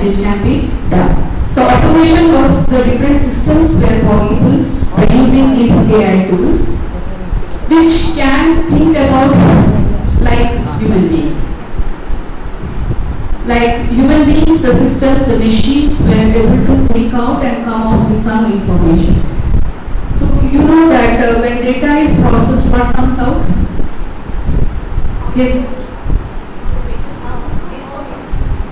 knowledge can be done. So automation of the different systems were possible by using these AI tools, which can think about like human beings. Like human beings, the systems, the machines were able to take out and come out with some information. So you know that when data is processed, what comes out? Yes.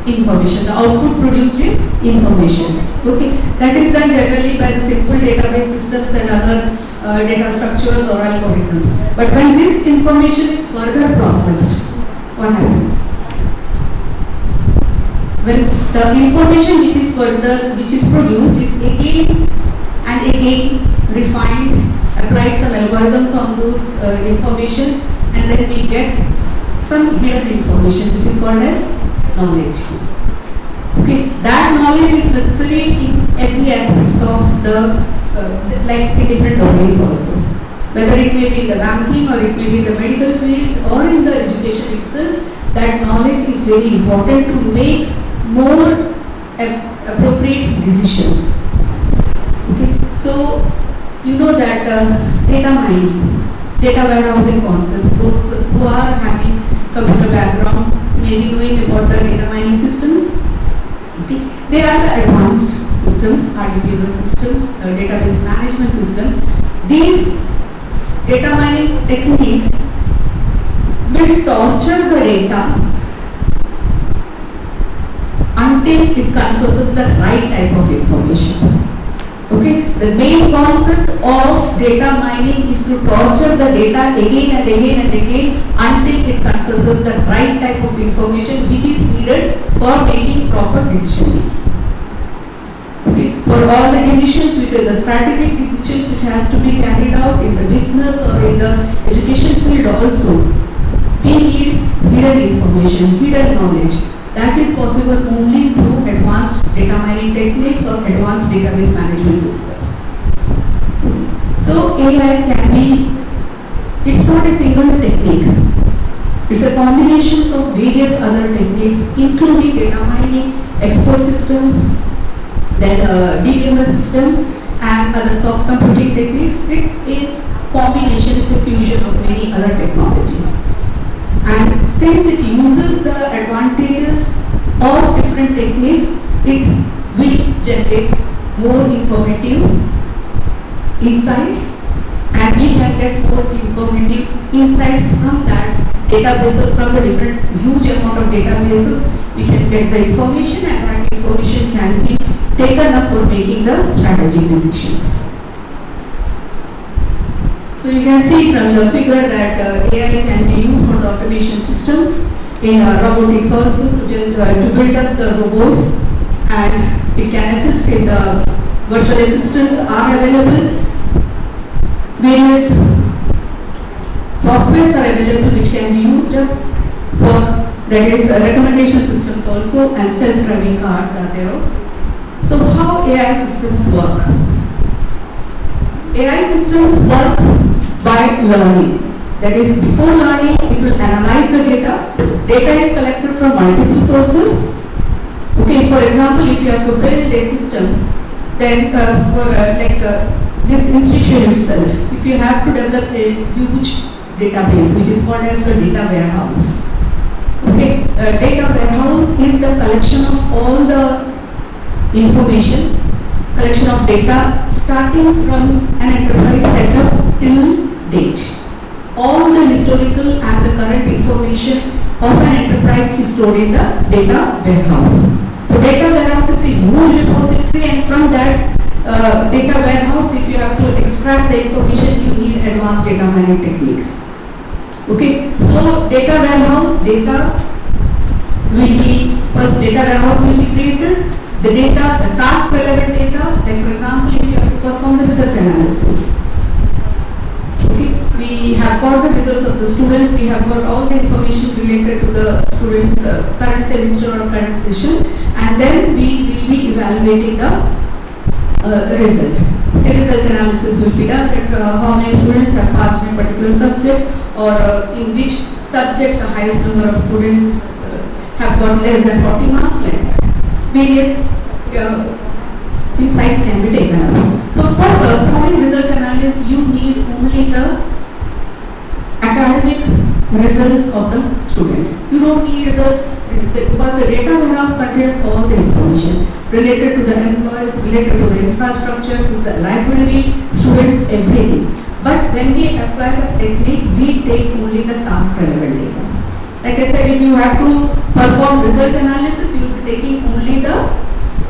Information. The output produced is information. Okay. That is done generally by the simple database systems and other data structures or algorithms. But when this information is further processed, what happens? When the information which is produced is again and again refined, applied some algorithms on those information, and then we get some hidden information which is called as knowledge. Okay, that knowledge is necessary in every aspect of the like in different domains also. Whether it may be in the banking or it may be in the medical field or in the education itself, that knowledge is very important to make more appropriate decisions. Okay, so you know that data mining, data warehousing concepts. Those who are having computer background may be knowing about the data mining systems. Okay, they are the advanced systems, RDBMS systems, database management systems. These data mining techniques will torture the data until it converts the right type of information. Okay, the main concept of data mining is to torture the data again and again and again until it converts the right type of information which is needed for making proper decision making. Okay, for all the decisions which are the strategic decisions which has to be carried out in the business or in the education field also, we need hidden information, hidden knowledge. That is possible only through advanced data mining techniques or advanced database management systems. So AI can be, it's not a single technique. It's a combination of various other techniques including data mining, export systems, then DBMS systems and other soft computing techniques. It's a combination, it's a fusion of many other technologies. And since it uses the advantages of different techniques, it will generate more informative insights, and we can get more informative insights from that databases, from the different huge amount of databases. We can get the information, and that information can be taken up for making the strategic decisions. So you can see from the figure that AI can be used for the automation systems, in robotics also to build up the robots, and it can assist in the virtual assistants are available. Various softwares are available which can be used for, that is recommendation systems also, and self-driving cars are there. So how AI systems work? AI systems work by learning. That is, before learning, it will analyze the data. Data is collected from multiple sources. Okay, for example, if you have to build a system, then for this institution itself, if you have to develop a huge database, which is called as the data warehouse. Okay, data warehouse is the collection of all the information, collection of data starting from an enterprise setup till date. All the historical and the current information of an enterprise is stored in the data warehouse. So data warehouse is a huge repository, and from that data warehouse, if you have to extract the information, you need advanced data mining techniques. Okay, so data warehouse, data will be, first data warehouse will be created. The data, the task relevant data, like for example, if you have to perform the research analysis. Okay, we have got the results of the students, we have got all the information related to the students' current semester or current session, and then we will be evaluating the result. A research analysis will be done, that how many students have passed in a particular subject, or in which subject the highest number of students have got less than 40 marks, like that. various insights can be taken up. So for performing result analysis, you need only the academic results of the student. You don't need because the data warehouse contains all the information related to the employees, related to the infrastructure, to the library, students, everything. But when we apply the technique, we take only the task relevant data. Like I said, if you have to perform result analysis, you will be taking only the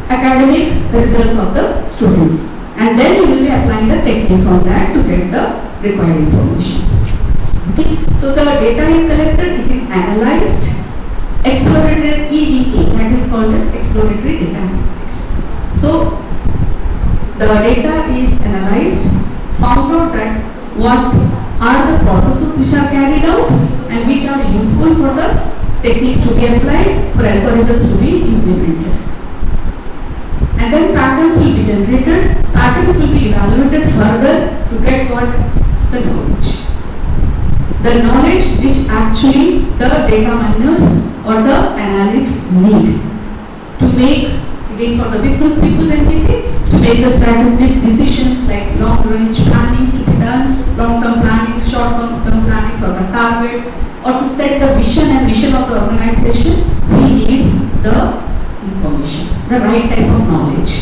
academic results of the students. And then you will be applying the techniques on that to get the required information. Okay. So the data is collected, it is analyzed, exploratory EDA, that is called as exploratory data analytics. So the data is analyzed, found out that what are the processes which are carried out and which are useful for the techniques to be applied, for algorithms to be implemented. And then patterns will be generated, patterns will be evaluated further to get what? The knowledge. The knowledge which actually the data miners or the analysts need to make, again for the business people when we say, to make the strategic decisions like long-range planning to be done, long-term planning, short-term planning for the target, or to set the vision and mission of the organization, we need the information, the right type of knowledge.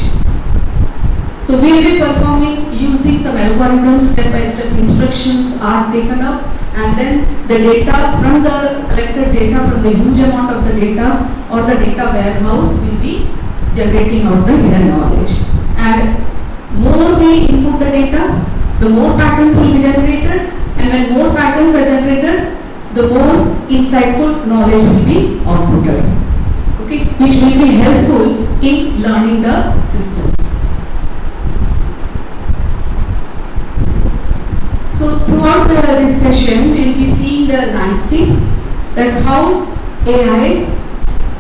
So we will be performing using some algorithms, step-by-step instructions are taken up, and then the data from the collected data from the huge amount of the data or the data warehouse will be generating out the hidden knowledge. And more we input the data, the more patterns will be generated, and when more patterns are generated, the more insightful knowledge will be outputted. Okay, which will be helpful in learning the system. So throughout this session, we will be seeing the landscape that how AI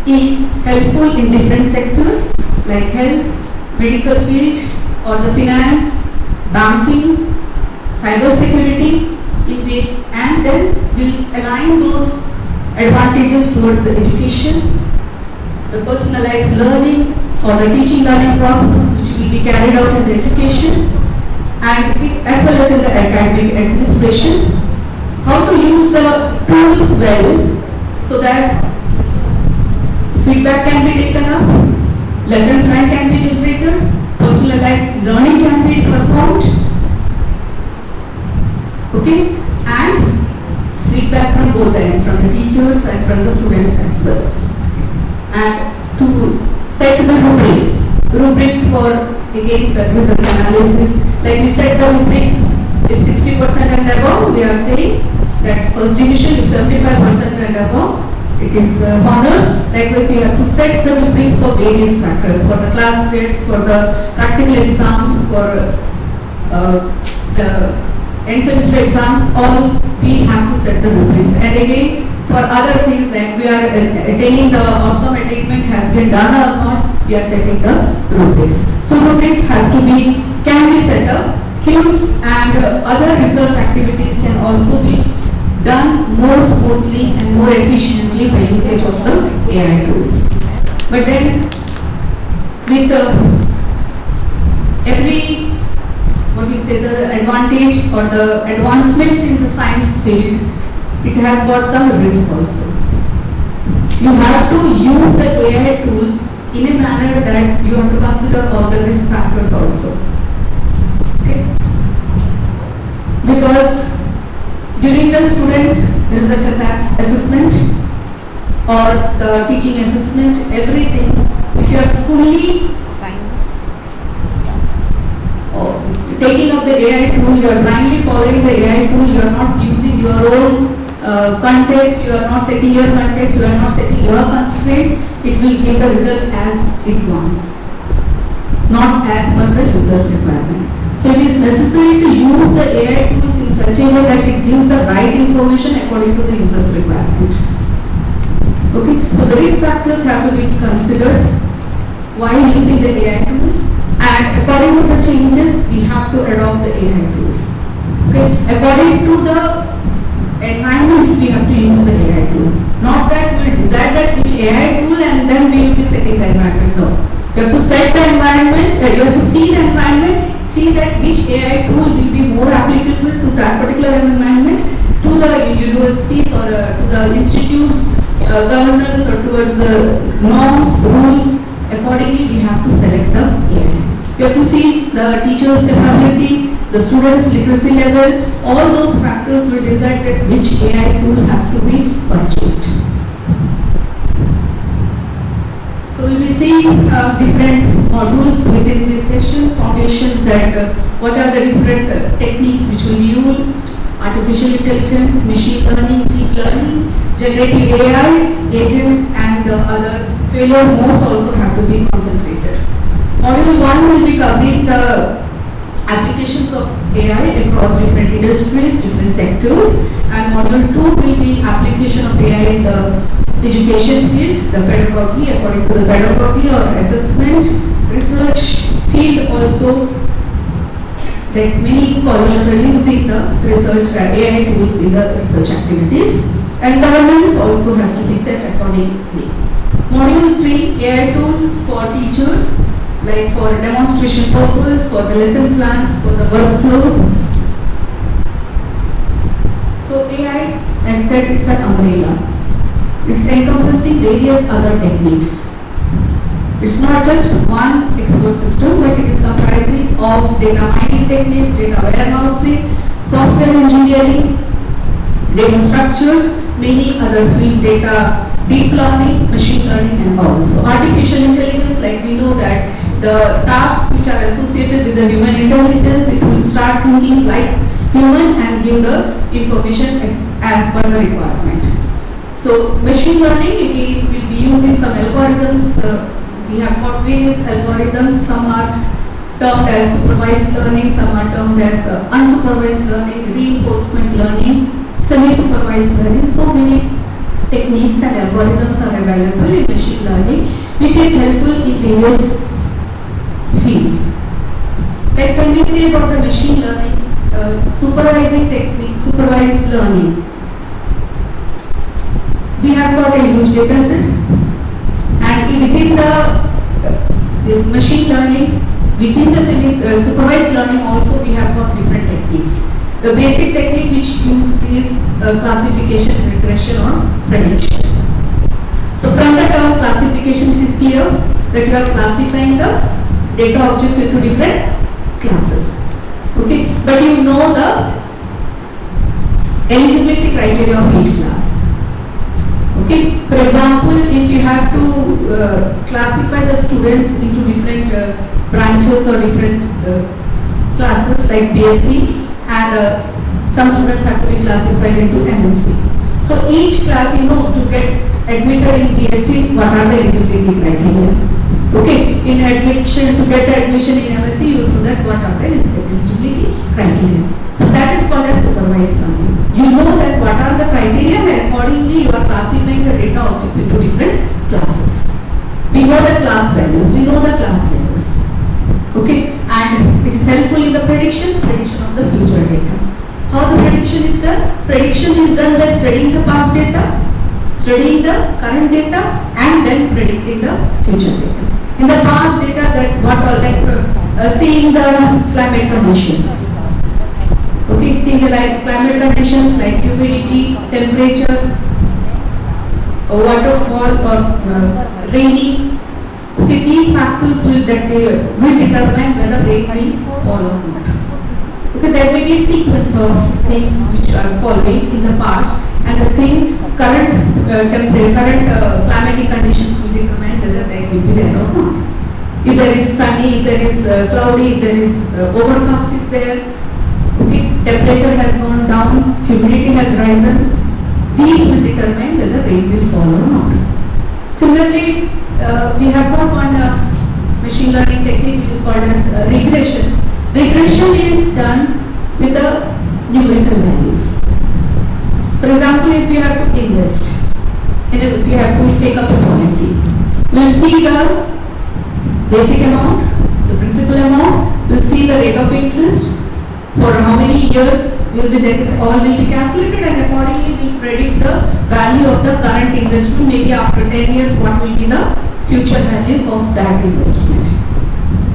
is helpful in different sectors like health, medical field, or the finance, banking, cyber security, and then will align those advantages towards the education, the personalized learning or the teaching learning process which will be carried out in the education, and as well as in the academic administration, how to use the tools well so that feedback can be taken up, lesson plan can be generated, personalized learning can be performed, okay, and feedback from both ends, from the teachers and from the students as well. And to set the rubrics for again the result analysis. Like we set the rubrics, if 60% and above, we are saying that first division, if 75% and above, it is honored. Likewise, you have to set the rubrics for various factors, for the class tests, for the practical exams, for the end semester exams, all we have to set the rubrics. And again, for other things like we are attaining the outcome attainment has been done or not, we are setting the rubrics. So rubrics can be set up. Cues and other research activities can also be done more smoothly and more efficiently by usage of the AI tools. But then with every the advantage or the advancement in the science field, it has got some risk also. You have to use the AI tools in a manner that you have to consider all the risk factors also. Okay? Because during the student result assessment or the teaching assessment, everything, if you are fully taking up the AI tool, you are blindly following the AI tool, you are not using your own context, you are not setting your context, you are not setting your constraints, it will give the result as it wants, not as per the user's requirement. So it is necessary to use the AI tools in such a way that it gives the right information according to the user's requirement. Okay, so the risk factors have to be considered while using the AI tools, and according to the changes, we have to adopt the AI tools. Okay, according to the environment, we have to use the AI tool. Not that we will decide that which AI tool and then we will be setting the environment. No. You have to set the environment, you have to see the environment, see that which AI tool will be more applicable to that particular environment, to the universities or to the institutes, governors or towards the norms, rules. Accordingly, we have to select the AI. You have to see the teacher's capability, the student's literacy level, all those factors will decide that which AI tool has to be purchased. So we will be seeing different modules within this session, foundations that what are the different techniques which will be used, artificial intelligence, machine learning, deep learning, generative AI, agents and other failure modes also have to be concentrated. Module 1 will be covering the applications of AI across different industries, different sectors, and module 2 will be application of AI in the education field, the pedagogy, according to the pedagogy or assessment, research field also, that many scholars are using the research AI tools in the research activities, and governance also has to be set accordingly. Module 3, AI tools for teachers, like for demonstration purpose, for the lesson plans, for the workflows. So AI, as said, is an umbrella. It's encompassing various other techniques. It's not just one expert system, but it is comprising of data mining techniques, data warehousing, software engineering, data structures, many other fields, data, deep learning, machine learning and all. So artificial intelligence, like we know that the tasks which are associated with the human intelligence, it will start thinking like human and give the information as per the requirement. So machine learning, again, will be using some algorithms. We have got various algorithms. Some are termed as supervised learning, some are termed as unsupervised learning, reinforcement learning, semi-supervised learning. So many techniques and algorithms are available in machine learning, which is helpful in various fields. Like when we say about the machine learning, supervising technique, supervised learning, we have got a huge data set, and within the this machine learning, within the supervised learning also we have got different techniques. The basic technique which used is classification, regression or prediction. So from the term classification, it is clear that you are classifying the data objects into different classes. Okay, but you know the eligibility criteria of each class. Okay, for example, if you have to classify the students into different branches or different classes like BSc, and some students have to be classified into MSc. So each class, you know, to get admitted in BSc, what are the eligibility criteria? Okay, in admission, to get the admission in MSc, you know that what are the eligibility criteria. So that is called as supervised learning. You know that what are the criteria, and accordingly you are classifying the data objects into different classes. We know the class values, we know the class values. Okay, and it is helpful in the prediction of the future data. How the prediction is done? Prediction is done by studying the past data, studying the current data, and then predicting the future data. In the past data, that what are like seeing the climate conditions. Okay, seeing the climate conditions like humidity, temperature, waterfall or rainy. Okay, these factors will determine whether rain will fall or not. Okay, there may be a sequence of things which are following in the past, and the current climatic conditions will determine whether rain will be there or not. If there is sunny, if there is cloudy, if there is overcast is there, okay, temperature has gone down, humidity has risen, these will determine whether rain will fall or not. Similarly, we have got one machine learning technique which is called as regression. Regression is done with the numerical values. For example, if you have to invest, if you have to take up a policy, we will see the basic amount, the principal amount, we will see the rate of interest, for how many years all will be calculated, and accordingly will predict the value of the current investment. Maybe after 10 years, what will be the future value of that investment.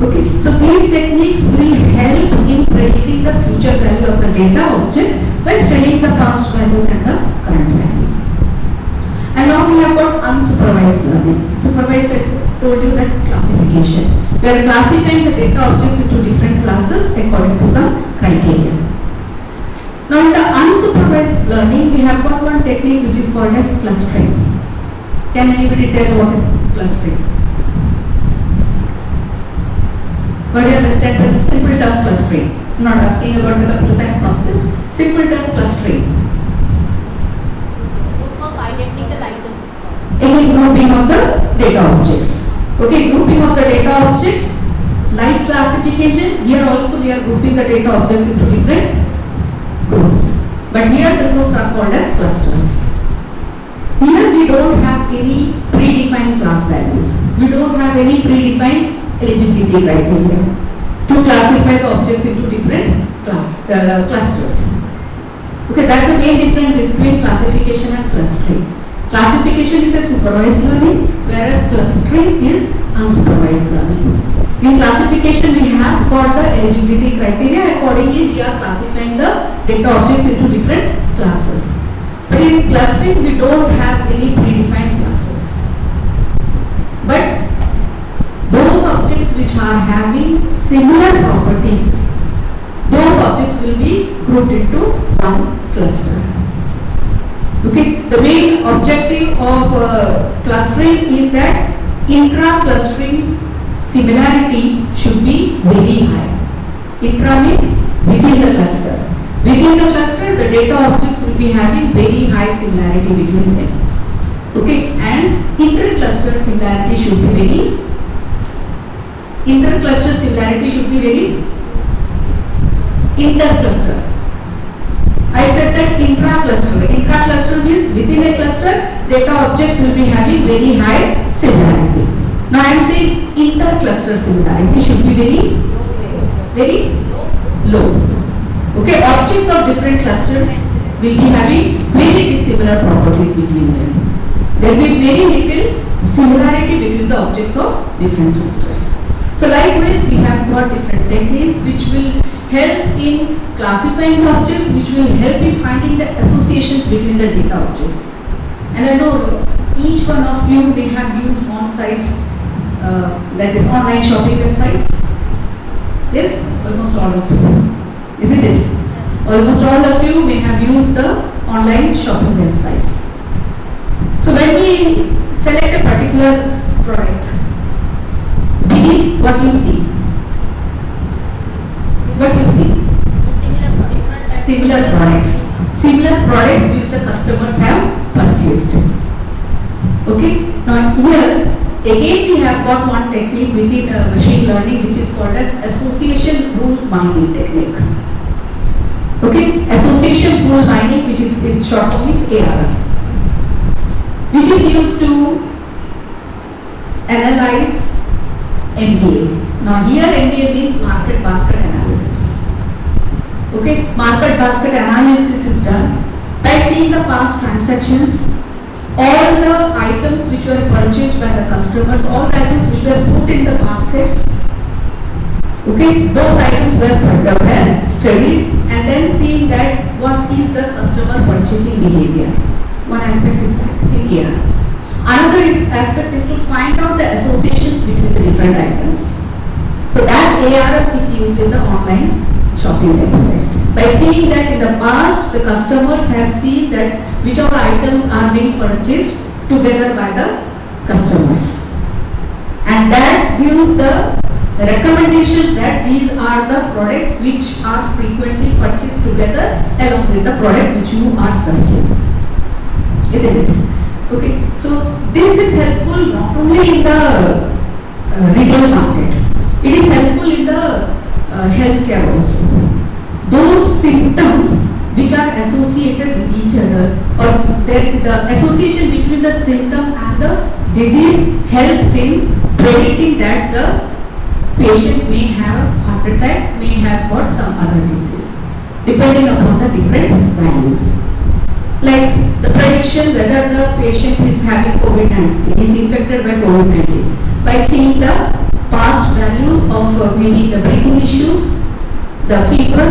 Okay, so these techniques will help in predicting the future value of the data object by studying the past values and the current value. And now we have got unsupervised learning. Supervised, I told you that classification. We are classifying the data objects into different classes according to some criteria. Now in the unsupervised learning, we have got one technique which is called as clustering. Can anybody tell what is clustering? What do you understand the simple term clustering? I'm not asking about the precise concept. Simple term clustering. Group of identical items. Any grouping of the data objects. Okay, grouping of the data objects, like classification. Here also we are grouping the data objects into different groups. But here the groups are called as clusters. Here we don't have any predefined class values. We don't have any predefined eligibility criteria to classify the objects into different clusters. Okay, that's the main difference between classification and clustering. Classification is a supervised learning, whereas clustering is unsupervised learning. In classification, we have got the eligibility criteria. Accordingly, we are classifying the data objects into different classes. But in clustering, we don't have any predefined classes. But those objects which are having similar properties, those objects will be grouped into one cluster. Okay, the main objective of clustering is that intra-clustering similarity should be very high. Intra means within the cluster. Within the cluster, the data objects will be having very high similarity between them. Okay, and inter-cluster similarity should be very inter-cluster. I said that intra-cluster. Intra-cluster means within a cluster, data objects will be having very high similarity. Now I am saying inter-cluster similarity should be very low. Okay, objects of different clusters will be having very dissimilar properties between them. There will be very little similarity between the objects of different clusters. So likewise, we have got different techniques which will help in classifying the objects, which will help in finding the associations between the data objects. And I know each one of you may have used on-site, that is online shopping websites. Yes, almost all of you. Isn't it? Almost all of you may have used the online shopping websites. So when we select a particular product, what you see? What you see? Similar products. Similar products which the customers have purchased. Okay. Now here again we have got one technique within machine learning which is called as association rule binding technique. Okay. Association rule binding, which is in short form is ARM, which is used to analyze MBA. Now here MBA means market basket analysis. Okay, market basket analysis is done by seeing the past transactions, all the items which were purchased by the customers, all the items which were put in the basket. Okay, those items were studied and then seeing that what is the customer purchasing behavior. One aspect is that in here. Another aspect is to find out the associations between the different items. So that ARM is used in the online shopping websites. By seeing that in the past the customers have seen that which of the items are being purchased together by the customers. And that gives the recommendation that these are the products which are frequently purchased together along with the product which you are searching. Isn't it? Okay, so this is helpful not only in the retail market, it is helpful in the healthcare also. Those symptoms which are associated with each other, or there is the association between the symptom and the disease helps in predicting that the patient may have heart attack, may have got some other disease. depending upon the different values. Like the prediction whether the patient is having COVID-19, is infected by COVID-19, by seeing the past values of maybe the breathing issues, the fever,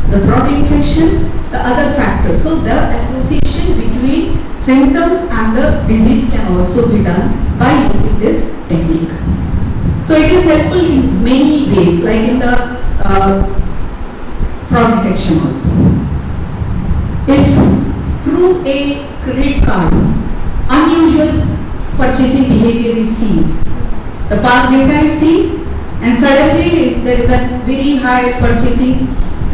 the throat infection, the other factors. So the association between symptoms and the disease can also be done by using this technique. So it is helpful in many ways, like in the fraud detection also. If through a credit card, unusual purchasing behavior is seen, the past data is seen, and suddenly there is a very high purchasing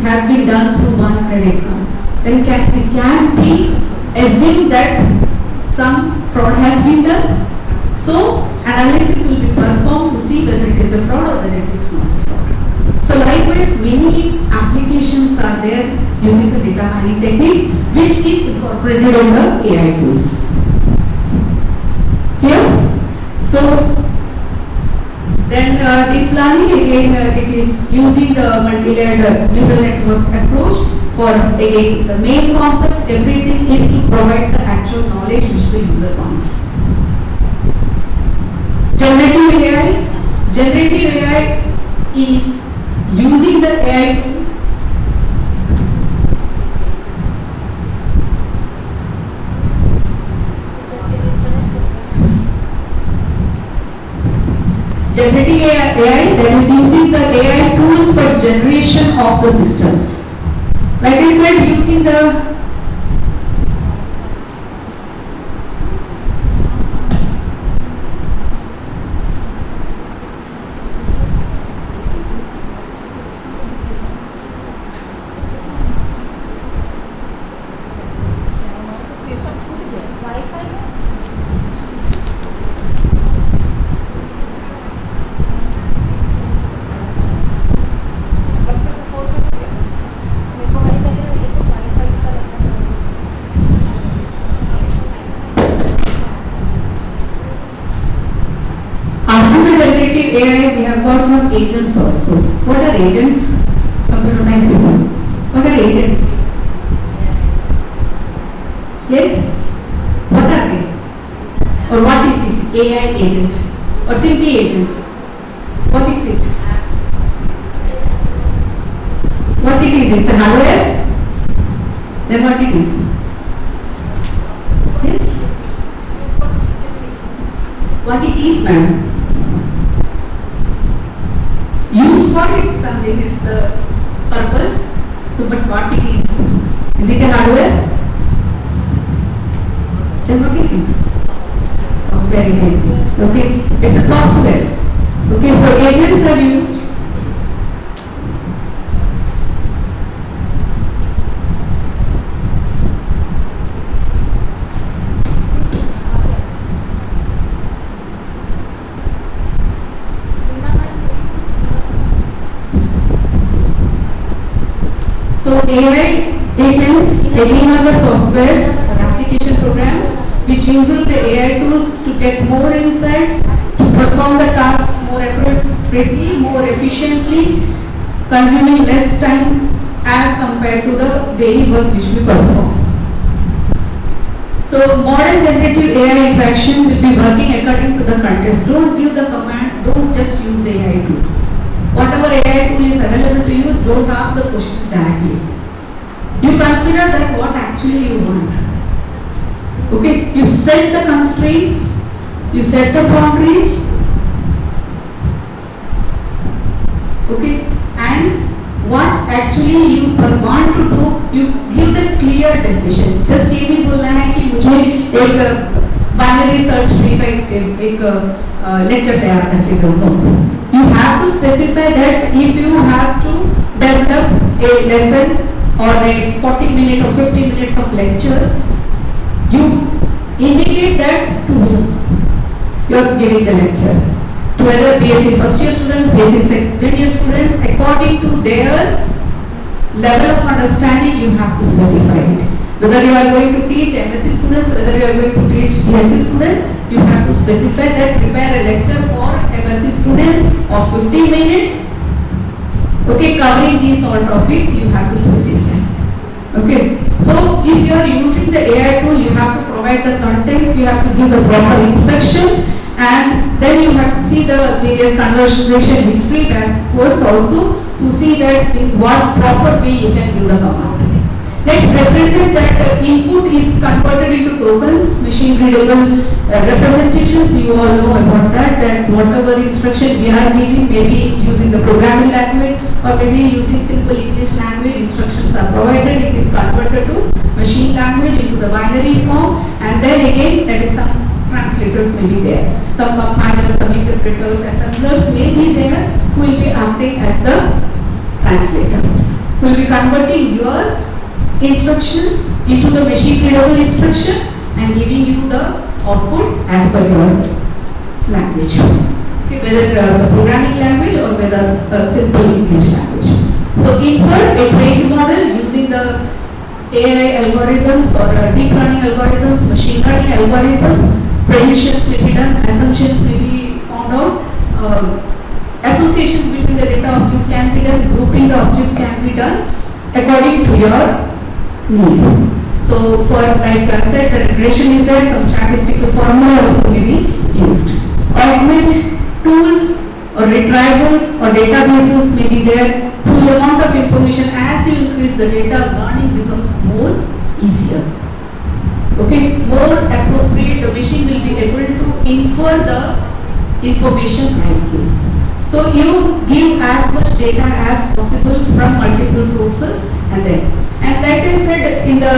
has been done through one credit card, then it can be assumed that some fraud has been done. So analysis will be performed to see whether it is a fraud or whether it is not a fraud. So likewise, many applications are there using the data mining technique, which is incorporated in the AI tools. Clear? So then deep learning again, it is using the multi-layered neural network approach. For again, the main concept, everything is to provide the actual knowledge which the user wants. Generative AI. Generative AI is using the AI tool generative AI that is using the AI tools for generation of the systems. Like I said, using the generative AI, we have got some agents also. What are agents? Computer science people. What are agents? Yes? What are they? Or what is it? AI agent. Or simply agent. What is it? What it is? It's a hardware? Then what it is? Yes? What it is, ma'am? Used for it, something is the purpose. So, but what it is? Is it a hardware? Then what it is? Software again. Okay, it's a software. Okay, so agents are used. So AI agents, again are the software or application programs which uses the AI tools to get more insights, to perform the tasks more accurately, more efficiently, consuming less time as compared to the daily work which we perform. So modern generative AI interaction will be working according to the context. Don't give the command, don't just use the AI tool. Whatever AI tool is available to you, don't ask the questions directly. You consider that what actually you want. Okay, you set the constraints, you set the boundaries, okay, and what actually you want to do, you give the clear definition. Just ये भी बोलना है कि मुझे एक binary search tree का एक lecture तैयार करके दो. You have to specify that if you have to develop a lesson or a 40-minute or 50 minutes of lecture, you indicate that to whom you are giving the lecture. To whether BSc first year students, BSc second year students, according to their level of understanding, you have to specify it. Whether you are going to teach MSc students, whether you are going to teach BSc students, you have to specify that, prepare a lecture for MSc students of 50 minutes. Okay, covering these all topics, you have to specify. Okay, so if you are using the AI tool, you have to provide the context, you have to give the proper instruction, and then you have to see the various conversation history backwards also to see that in what proper way you can give the command. Let's represent that input is converted into tokens, machine readable representations. You all know about that, that whatever instruction we are giving, maybe using the programming language or maybe using simple English language, instructions are provided, it is converted to machine language into the binary form, and then again there is some translators may be there, some compilers, some interpreters, assemblers may be there who will be acting as the translators, who will be converting your instruction into the machine readable instruction and giving you the output as per your language. Okay, whether the programming language or whether simple English language. So infer a trained model using the AI algorithms or deep learning algorithms, machine learning algorithms, predictions may be done, assumptions may be found out, associations between the data objects can be done, grouping the objects can be done according to your need. So for like I said, the regression is there, some statistical formula also may be used. Augment tools or retrieval or databases may be there. To the amount of information, as you increase the data, learning becomes more easier. Okay, more appropriate, the machine will be able to infer the information rightly. So you give as much data as possible from multiple sources and that is that in the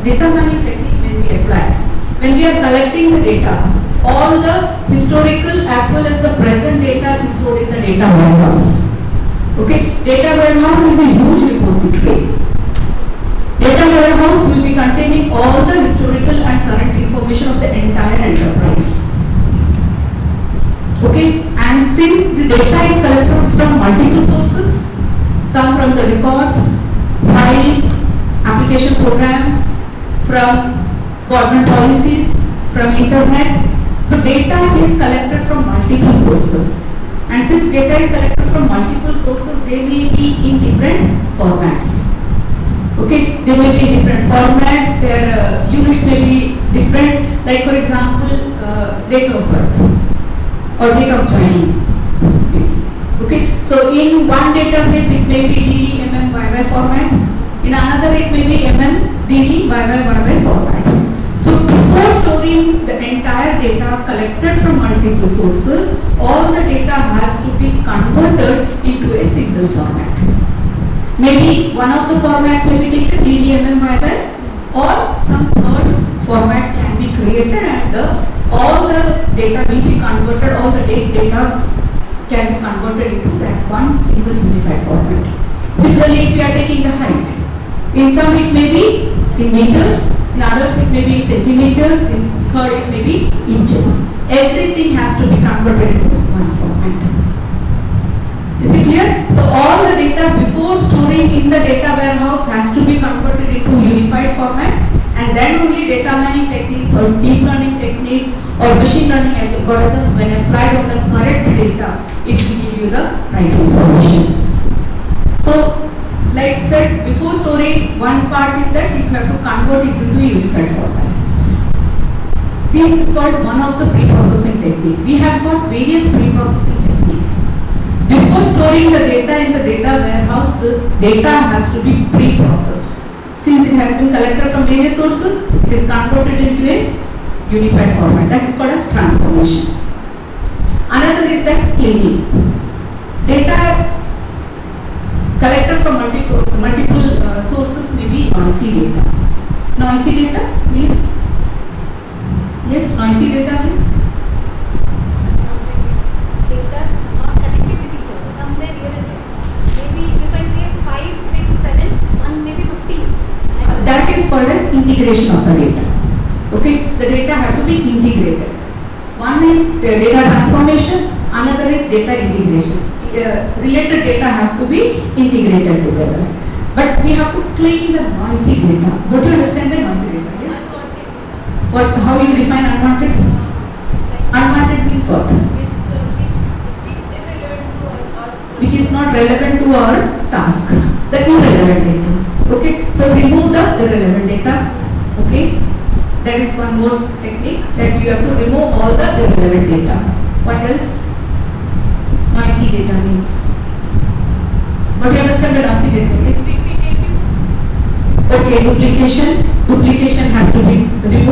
data mining technique when we apply. When we are collecting the data, all the historical as well as the present data is stored in the data warehouse. Okay, data warehouse is a huge repository. Data warehouse will be containing all the historical and current information of the entire enterprise. Okay, and since the data is collected from multiple sources, some from the records, files, application programs, from government policies, from internet. So data is collected from multiple sources. And since data is collected from multiple sources, they may be in different formats. Okay, they may be in different formats, their units may be different, like for example, date of birth or date of joining. Okay, so in one database it may be DD, MM, YY format. In another it may be MM, DD, YY format. So before storing the entire data collected from multiple sources, all the data has to be converted into a single format. Maybe one of the formats may be taken DD, MM, YY, or some third format can be created and all the data will be converted, all the data can be converted into that one single unified format. Similarly, if you are taking the height, in some it may be in meters, in others it may be centimeters, in third it may be inches. Everything has to be converted into one format. Is it clear? So all the data before storing in the data warehouse has to be converted into unified format, and then only data mining techniques or deep learning techniques or machine learning algorithms, when applied on the correct data, it will give you the right information. So like said, before storing, one part is that you have to convert it into a unified format. This is called one of the pre-processing techniques. We have got various pre-processing techniques. Before storing the data in the data warehouse, the data has to be pre-processed. Since it has been collected from various sources, it is converted into a unified format. That is called as transformation. Another is that cleaning. Data collected from multiple sources may be noisy data. Noisy data means? Yes, noisy data means? Data not connected with each other. Somewhere here and there. Maybe if I say 5, 6, 7, one maybe 15. That is called as integration of the data. Okay, the data have to be integrated. One is data transformation, another is data integration. Related data have to be integrated together. But we have to clean the noisy data. What do you understand by noisy data? Yes? What? How you define unwanted? Unwanted means what? Which is not relevant to our task. The irrelevant data. Okay, so remove the irrelevant data. Okay, that is one more technique, that you have to remove all the irrelevant data. What else? Noisy data means. What do you understand by noisy data is? Repetitive. Okay, duplication. Duplication has to be removed.